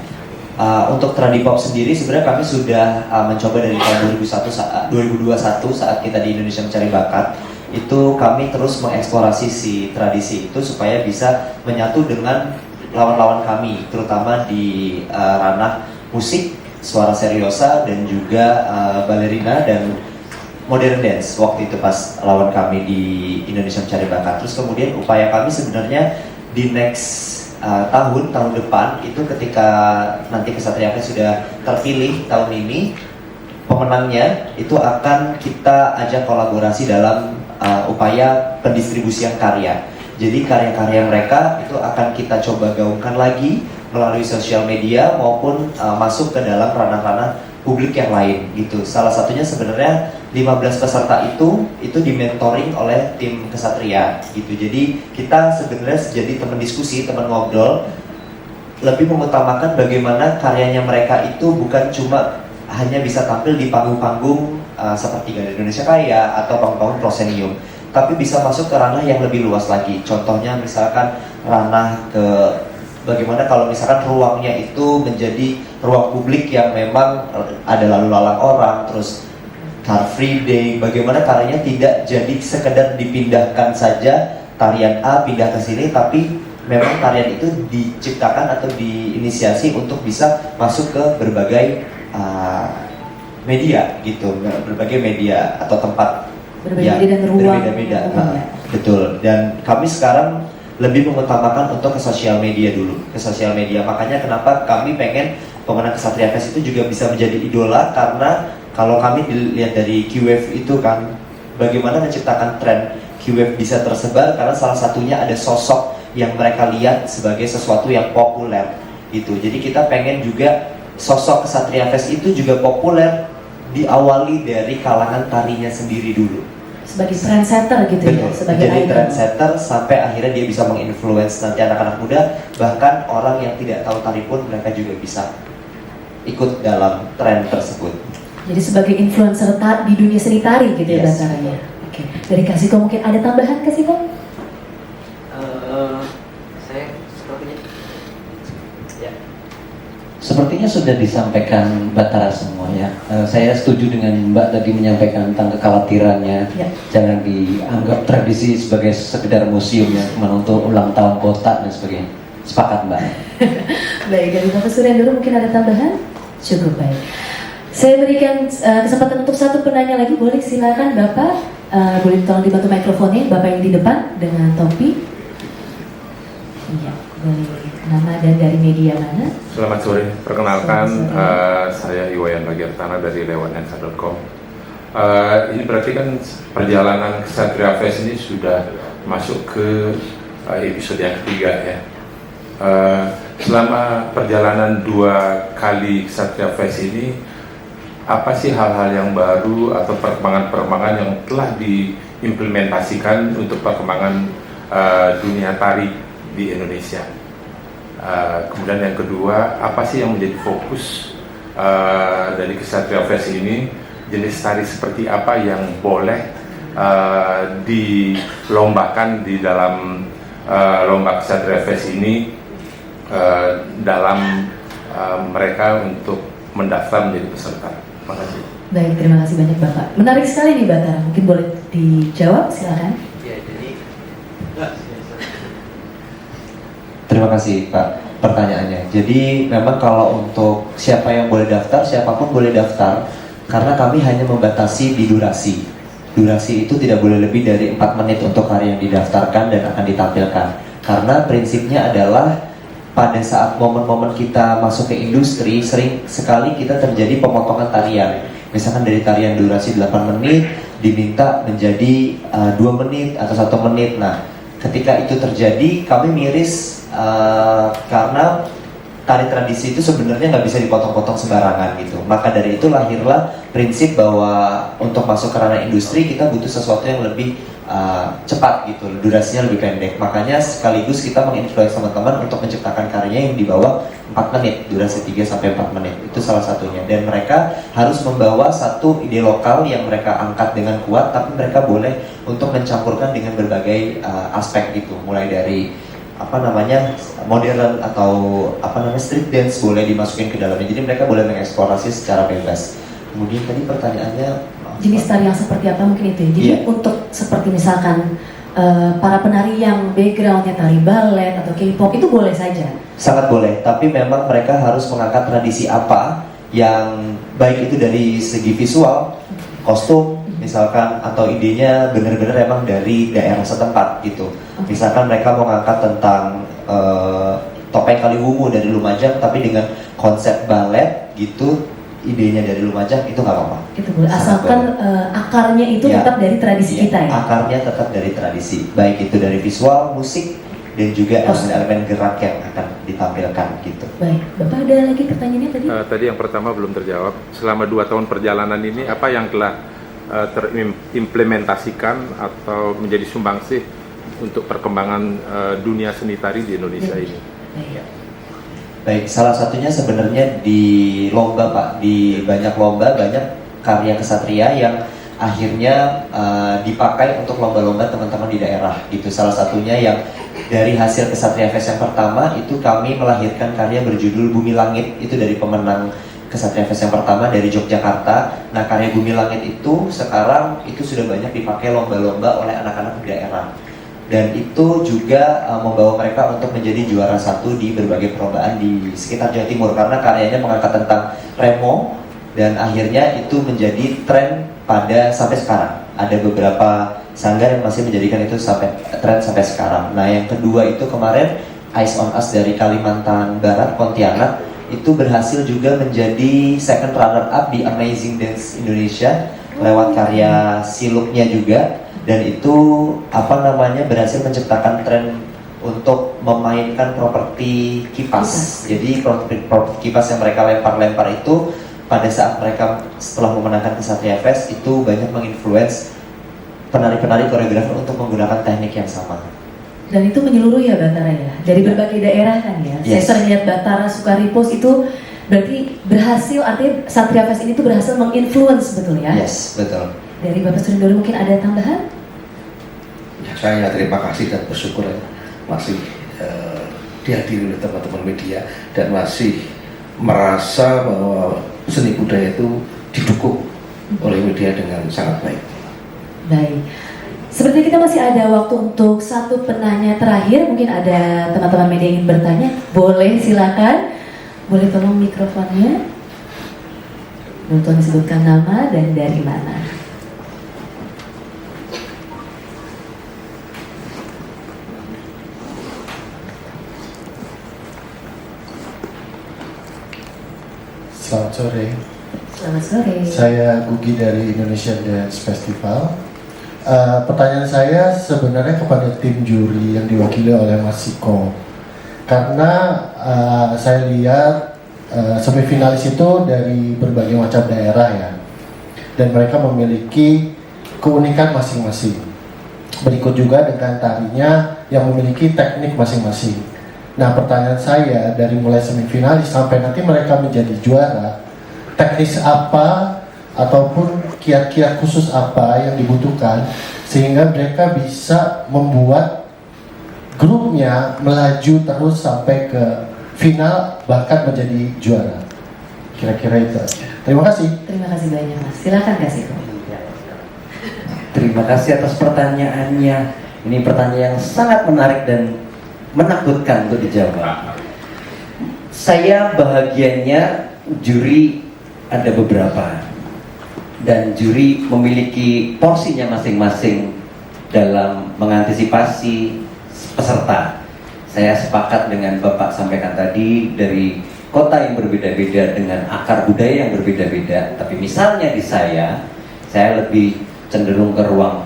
Untuk Tradipop sendiri sebenarnya kami sudah mencoba dari tahun 2021 saat kita di Indonesia Mencari Bakat. Itu kami terus mengeksplorasi si tradisi itu supaya bisa menyatu dengan lawan-lawan kami, terutama di ranah musik, suara seriosa dan juga balerina dan modern dance waktu itu pas lawan kami di Indonesia Mencari Bakat. Terus kemudian upaya kami sebenarnya di next tahun depan itu ketika nanti Kesatria Fest sudah terpilih tahun ini, pemenangnya itu akan kita ajak kolaborasi dalam upaya pendistribusian karya. Jadi karya-karya mereka itu akan kita coba gaungkan lagi melalui sosial media maupun masuk ke dalam ranah-ranah publik yang lain gitu. Salah satunya sebenarnya 15 peserta itu dimentoring oleh tim Kesatria gitu. Jadi kita sebenarnya jadi teman diskusi, teman ngobrol, lebih mengutamakan bagaimana karyanya mereka itu bukan cuma hanya bisa tampil di panggung-panggung seperti Ganda Indonesia Kaya atau panggung-panggung prosenium, tapi bisa masuk ke ranah yang lebih luas lagi. Contohnya misalkan ranah ke bagaimana kalau misalkan ruangnya itu menjadi ruang publik yang memang ada lalu lalang orang, terus Car Free Day, bagaimana karyanya tidak jadi sekedar dipindahkan saja tarian A pindah ke sini, tapi memang tarian itu diciptakan atau diinisiasi untuk bisa masuk ke berbagai media gitu, berbagai media atau tempat Berbeda dan ruang. berbeda-beda. Betul. Dan kami sekarang lebih mengutamakan untuk ke sosial media dulu, ke sosial media. Makanya kenapa kami pengen Pemenang Ksatria Fest itu juga bisa menjadi idola, karena kalau kami dilihat dari Q-Wave itu kan, bagaimana menciptakan tren Q-Wave bisa tersebar karena salah satunya ada sosok yang mereka lihat sebagai sesuatu yang populer gitu. Jadi kita pengen juga sosok Ksatria Fest itu juga populer, diawali dari kalangan tarinya sendiri dulu. Sebagai trendsetter gitu ya, Betul. sebagai Jadi idol. trendsetter sampai akhirnya dia bisa menginfluence nanti anak-anak muda, bahkan orang yang tidak tahu tari pun mereka juga bisa ikut dalam tren tersebut. Jadi sebagai influencer di dunia seni tari gitu ya Yes. dasarnya. Oke. Dari Kasiko mungkin ada tambahan Kasiko? Saya sepertinya sepertinya sudah disampaikan Batara semua ya. Saya setuju dengan Mbak tadi menyampaikan tentang kekhawatirannya. Ya. Jangan dianggap tradisi sebagai sekedar museum yang cuma untuk ulang tahun kota dan sebagainya. Sepakat Mbak. Baik, dari Bapak Surya dulu mungkin ada tambahan? Cukup baik. Saya berikan kesempatan untuk satu penanya lagi, boleh silakan Bapak. Boleh tolong dibantu mikrofonnya, Bapak yang di depan dengan topi. Iya, boleh. Nama dan dari media mana? Selamat sore, perkenalkan Selamat saya Iwayan Bagiartana dari lewatlensa.com. Ini berarti kan perjalanan Ksatria Fest ini sudah masuk ke episode yang ketiga ya. Selama perjalanan 2 kali Ksatria Fest ini, apa sih hal-hal yang baru atau perkembangan-perkembangan yang telah diimplementasikan untuk perkembangan dunia tari di Indonesia? Kemudian yang kedua, apa sih yang menjadi fokus dari Ksatria Fest ini? Jenis tari seperti apa yang boleh dilombakan di dalam lomba Ksatria Fest ini dalam mereka untuk mendaftar menjadi peserta? Terima kasih. Baik, terima kasih banyak Bapak. Menarik sekali nih Batara, mungkin boleh dijawab, silakan. Ya, jadi Terima kasih Pak pertanyaannya. Jadi memang kalau untuk siapa yang boleh daftar, siapapun boleh daftar, karena kami hanya membatasi di durasi. Durasi itu tidak boleh lebih dari 4 menit untuk karya yang didaftarkan dan akan ditampilkan. Karena prinsipnya adalah pada saat momen-momen kita masuk ke industri, sering sekali kita terjadi pemotongan tarian. Misalkan dari tarian durasi 8 menit diminta menjadi 2 menit atau 1 menit. Nah, ketika itu terjadi, kami miris karena tari tradisi itu sebenarnya nggak bisa dipotong-potong sembarangan gitu. Maka dari itu lahirlah prinsip bahwa untuk masuk ke ranah industri kita butuh sesuatu yang lebih cepat gitu, durasinya lebih pendek. Makanya sekaligus kita menginfluence teman-teman untuk menciptakan karyanya yang di bawah 4 menit, durasi 3-4 menit. Itu salah satunya. Dan mereka harus membawa satu ide lokal yang mereka angkat dengan kuat, tapi mereka boleh untuk mencampurkan dengan berbagai aspek gitu. Mulai dari modern atau street dance boleh dimasukin ke dalamnya. Jadi mereka boleh mengeksplorasi secara bebas. Kemudian tadi pertanyaannya Jenis tari yang seperti apa mungkin itu ya. Jadi Iya. untuk seperti misalkan para penari yang backgroundnya tari balet atau K-pop itu boleh saja. sangat boleh, tapi memang mereka harus mengangkat tradisi apa yang baik itu dari segi visual, kostum, misalkan, atau idenya benar-benar emang dari daerah setempat gitu. Misalkan mereka mau ngangkat tentang topeng Kaliwungu dari Lumajang, tapi dengan konsep balet gitu, idenya dari Lumajang, itu nggak apa-apa. Itu boleh, Sangat asalkan akarnya itu Ya. tetap dari tradisi Iya, kita ya. akarnya tetap dari tradisi, baik itu dari visual, musik, dan juga elemen-elemen gerak yang akan ditampilkan gitu. Baik, Bapak ada lagi pertanyaannya tadi? Tadi yang pertama belum terjawab. Selama 2 tahun perjalanan ini, apa yang telah terimplementasikan atau menjadi sumbangsih untuk perkembangan dunia seni tari di Indonesia ini? Baik. Baik, salah satunya sebenarnya di lomba Pak, di banyak lomba, banyak karya kesatria yang akhirnya dipakai untuk lomba-lomba teman-teman di daerah gitu. Salah satunya yang dari hasil Kesatria Fest yang pertama itu kami melahirkan karya berjudul Bumi Langit, itu dari pemenang Kesatria Fest yang pertama dari Yogyakarta. Nah, karya Bumi Langit itu sekarang itu sudah banyak dipakai lomba-lomba oleh anak-anak di daerah, dan itu juga membawa mereka untuk menjadi juara satu di berbagai perlombaan di sekitar Jawa Timur, karena karyanya mengangkat tentang remo, dan akhirnya itu menjadi tren pada sampai sekarang. Ada beberapa sanggar yang masih menjadikan itu tren sampai sekarang. Nah, yang kedua itu kemarin Eyes on Us dari Kalimantan Barat, Pontianak, itu berhasil juga menjadi second runner up di Amazing Dance Indonesia lewat karya Siluknya juga, dan itu berhasil menciptakan tren untuk memainkan properti kipas. Jadi properti kipas yang mereka lempar-lempar itu pada saat mereka setelah memenangkan Kesatria Fest itu banyak menginfluence penari-penari koreografer untuk menggunakan teknik yang sama. Dan itu menyeluruh ya Batara ya, dari berbagai daerah kan ya. Yes. Saya sering lihat Batara suka repost itu berarti berhasil, artinya Satria Fest ini tuh berhasil menginfluence, betul ya? Yes, betul. Dari Bapak Surindoro mungkin ada tambahan? Ya, saya terima kasih dan bersyukur ya, masih dihadiri oleh teman-teman media dan masih merasa bahwa seni budaya itu didukung oleh media dengan sangat baik. Baik. Seperti kita masih ada waktu untuk satu penanya terakhir, mungkin ada teman-teman media yang ingin bertanya, boleh silakan. Boleh tolong mikrofonnya. Untuk disebutkan nama dan dari mana. Selamat sore. Selamat sore. Saya Gugi dari Indonesian Dance Festival. Pertanyaan saya sebenarnya kepada tim juri yang diwakili oleh Mas Siko. Karena saya lihat semifinalis itu dari berbagai macam daerah ya. Dan mereka memiliki keunikan masing-masing. Berikut juga dengan tarinya yang memiliki teknik masing-masing. Nah, pertanyaan saya dari mulai semifinalis sampai nanti mereka menjadi juara, teknis apa ataupun kiat-kiat khusus apa yang dibutuhkan sehingga mereka bisa membuat grupnya melaju terus sampai ke final bahkan menjadi juara. Kira-kira itu aja. Terima kasih. Terima kasih banyak Mas. Silakan Kak Siko. Terima kasih atas pertanyaannya. Ini pertanyaan yang sangat menarik dan menakutkan untuk dijawab. Saya bahagianya juri ada beberapa, dan juri memiliki porsinya masing-masing dalam mengantisipasi peserta. Saya sepakat dengan Bapak sampaikan tadi, dari kota yang berbeda-beda dengan akar budaya yang berbeda-beda. Tapi misalnya di saya lebih cenderung ke ruang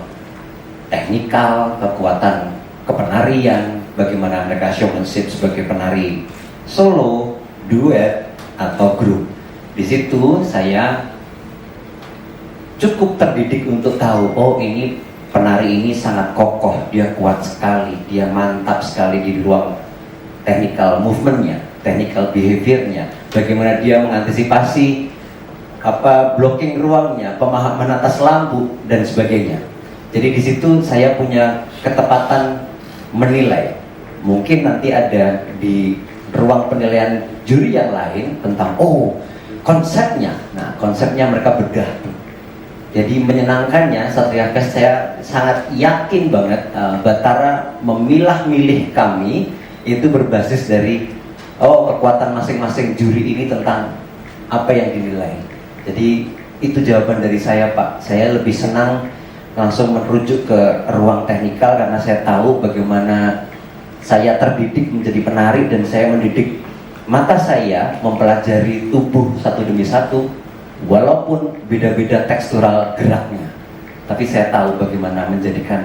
teknikal, kekuatan kepenarian, bagaimana mereka showmanship sebagai penari solo, duet, atau grup. Di situ saya cukup terdidik untuk tahu, oh ini penari ini sangat kokoh, dia kuat sekali, dia mantap sekali di ruang technical movementnya, technical behaviornya, bagaimana dia mengantisipasi blocking ruangnya, pemahaman atas lampu dan sebagainya. Jadi di situ saya punya ketepatan menilai. Mungkin nanti ada di ruang penilaian juri yang lain tentang konsepnya. Nah, konsepnya mereka bedah. Jadi menyenangkannya Satria Fest, saya sangat yakin banget Batara memilah-milih kami itu berbasis dari kekuatan masing-masing juri ini tentang apa yang dinilai. Jadi itu jawaban dari saya, Pak. Saya lebih senang langsung merujuk ke ruang teknikal karena saya tahu bagaimana saya terdidik menjadi penari, dan saya mendidik mata saya mempelajari tubuh satu demi satu, walaupun beda-beda tekstural geraknya. Tapi saya tahu bagaimana menjadikan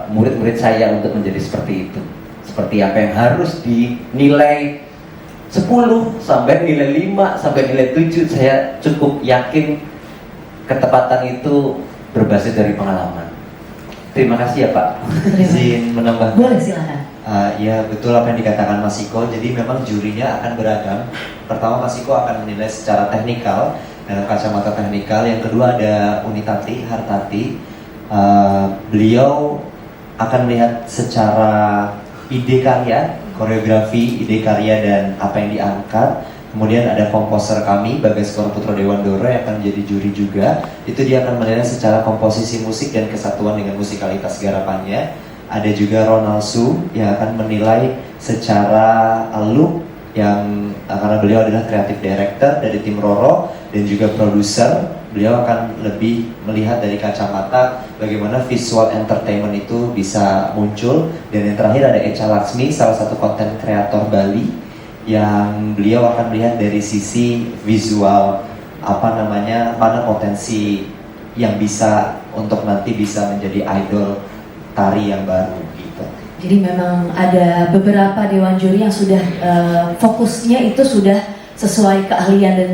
murid-murid saya untuk menjadi seperti itu. Seperti apa yang harus dinilai 10 sampai nilai 5 sampai nilai 7, saya cukup yakin ketepatan itu berbasis dari pengalaman. Terima kasih ya Pak. Izin menambah. Boleh silakan. Ya betul apa yang dikatakan Mas Iko. Jadi memang jurinya akan beragam. Pertama Mas Iko akan menilai secara teknikal dengan kacamata teknikal. Yang kedua ada Unitati Hartati. Beliau akan melihat secara ide karya, koreografi, ide karya dan apa yang diangkat. Kemudian ada komposer kami, Bagaskoro Putro Dewandoro yang akan menjadi juri juga. Itu dia akan menilai secara komposisi musik dan kesatuan dengan musikalitas garapannya. Ada juga Ronald Su yang akan menilai secara look yang karena beliau adalah creative director dari tim Roro dan juga produser. Beliau akan lebih melihat dari kacamata bagaimana visual entertainment itu bisa muncul. Dan yang terakhir ada Echa Laksmi, salah satu konten kreator Bali, yang beliau akan melihat dari sisi visual mana potensi yang bisa untuk nanti bisa menjadi idol tari yang baru gitu. Jadi memang ada beberapa dewan juri yang sudah fokusnya itu sudah sesuai keahlian dan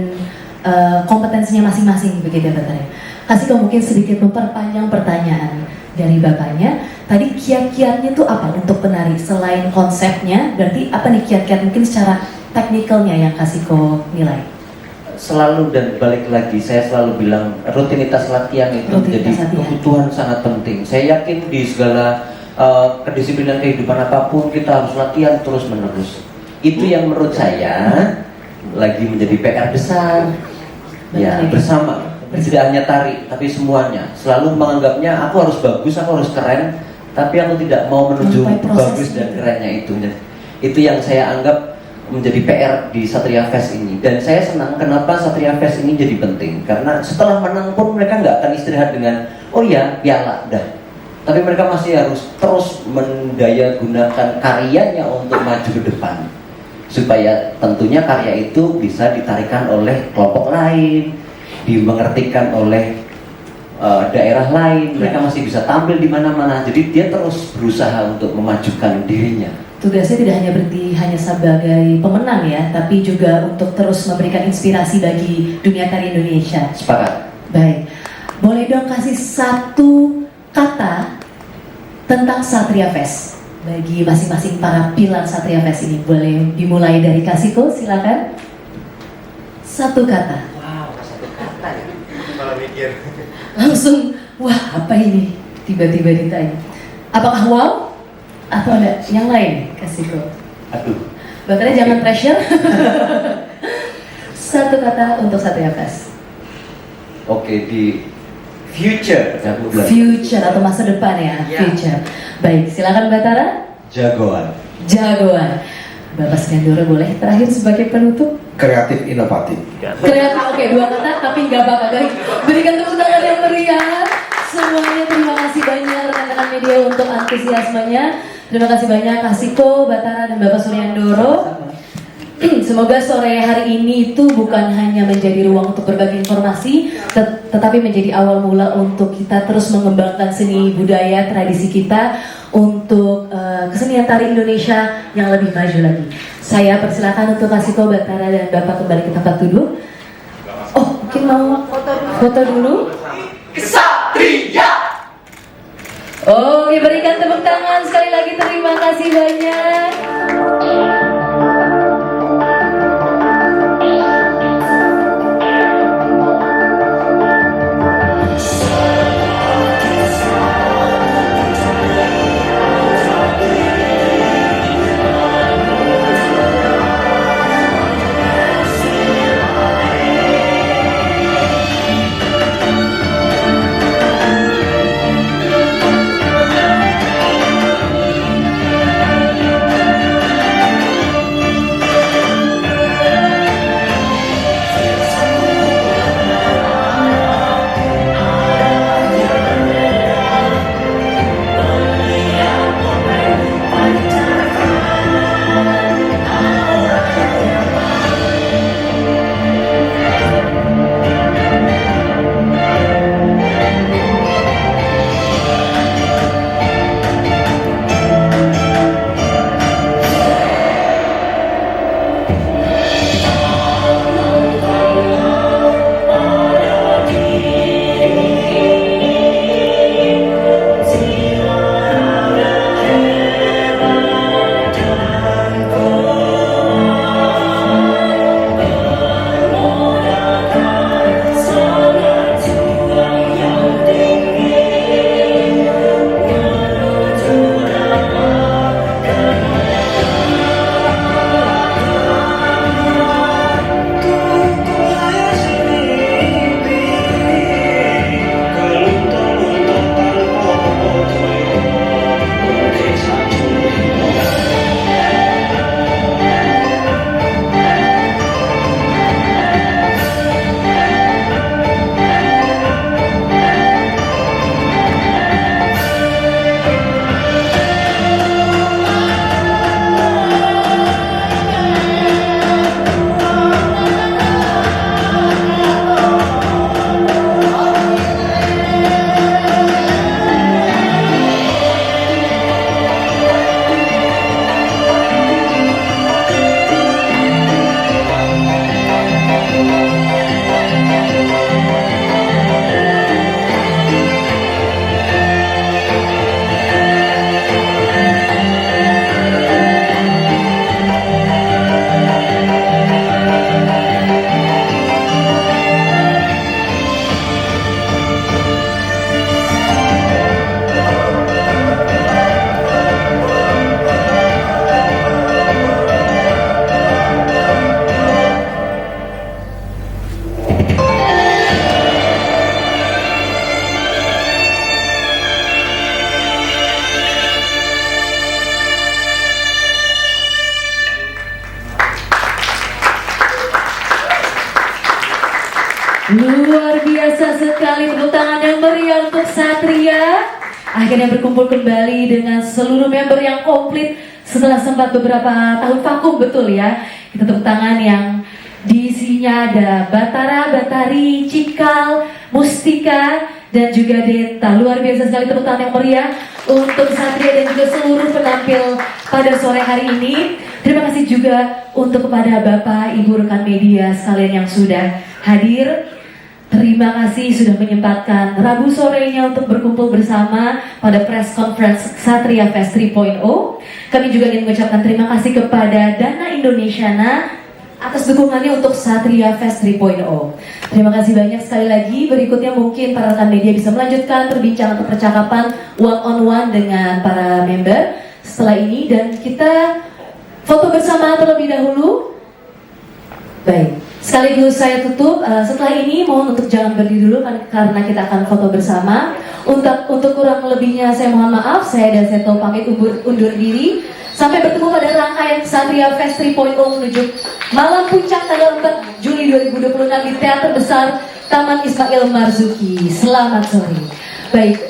kompetensinya masing-masing begitu ya Bapak. Kasih mungkin sedikit memperpanjang pertanyaan dari Bapaknya. Tadi kiat-kiatnya itu apa untuk penari selain konsepnya? Berarti apa nih kiat-kiat mungkin secara teknikalnya yang Kasiko nilai? Selalu dan balik lagi saya selalu bilang rutinitas latihan itu menjadi kebutuhan sangat penting. Saya yakin di segala kedisiplinan kehidupan apapun kita harus latihan terus menerus. Itu yang menurut saya lagi menjadi PR besar ya bersama. Tidak hanya tari tapi semuanya. Selalu menganggapnya aku harus bagus, aku harus keren, tapi aku tidak mau menuju bagus dan kerennya itu. Itu yang saya anggap menjadi PR di Satria Fest ini. Dan saya senang kenapa Satria Fest ini jadi penting. Karena setelah menang pun mereka nggak akan istirahat dengan oh ya piala dah. Tapi mereka masih harus terus mendaya gunakan karyanya untuk maju ke depan. Supaya tentunya karya itu bisa ditarikan oleh kelompok lain, dimengertikan oleh daerah lain. Mereka masih bisa tampil di mana-mana. Jadi dia terus berusaha untuk memajukan dirinya. Tugasnya tidak hanya berhenti hanya sebagai pemenang ya, tapi juga untuk terus memberikan inspirasi bagi dunia tari Indonesia. Sepakat. Baik, boleh dong kasih satu kata tentang Satria Fest bagi masing-masing para pilar Satria Fest ini. Boleh dimulai dari Kasiko, silakan. Satu kata. Wow, satu kata ya. Malah mikir. Langsung, wah apa ini? Tiba-tiba ditanya. Apakah wow? Atau ada yang lain, Kasiko? Aduh. Bahkan jangan pressure. Satu kata untuk Satria Fest. Oke, di future. Future atau masa depan ya, future. Baik, silakan Batara. Jagoan. Jagoan. Bapak Skandoro boleh terakhir sebagai penutup. Kreatif inovatif. Kreatif, oke, dua kata tapi nggak apa-apa. Baik, berikan tepuk tangan yang meriah. Semuanya terima kasih banyak rekan-rekan media untuk antusiasmenya. Terima kasih banyak Kasiko, Batara, dan Bapak Suryandoro. Semoga sore hari ini itu bukan hanya menjadi ruang untuk berbagi informasi, tetapi menjadi awal mula untuk kita terus mengembangkan seni budaya, tradisi kita untuk kesenian tari Indonesia yang lebih maju lagi. Saya persilakan untuk Kasiko, Batara, dan Bapak kembali ke tempat duduk. Oh, mungkin mau foto dulu? Kesatria! Oke, berikan tepuk tangan sekali lagi, terima kasih banyak. Luar biasa sekali, tepuk tangan yang meriah untuk Satria. Akhirnya berkumpul kembali dengan seluruh member yang komplit setelah sempat beberapa tahun vakum, betul ya. Kita tepuk tangan yang diisinya ada Batara, Batari, Cikal, Mustika, dan juga Denta. Luar biasa sekali, tepuk tangan yang meriah untuk Satria dan juga seluruh penampil pada sore hari ini. Terima kasih juga untuk kepada Bapak, Ibu, rekan media sekalian yang sudah hadir. Terima kasih sudah menyempatkan Rabu sorenya untuk berkumpul bersama pada press conference Satria Fest 3.0. Kami juga ingin mengucapkan terima kasih kepada Dana Indonesiana atas dukungannya untuk Satria Fest 3.0. Terima kasih banyak sekali lagi. Berikutnya mungkin para rekan media bisa melanjutkan perbincangan atau percakapan one on one dengan para member setelah ini, dan kita foto bersama terlebih dahulu. Baik, sekaligus saya tutup. Setelah ini mohon untuk jangan berdiri dulu karena kita akan foto bersama. Untuk kurang lebihnya saya mohon maaf. Saya dan Seto pamit undur diri. Sampai bertemu pada rangkaian Satria Fest 3.0 menuju malam puncak tanggal 4 Juli 2026 di Teater Besar Taman Ismail Marzuki. Selamat sore. Baik.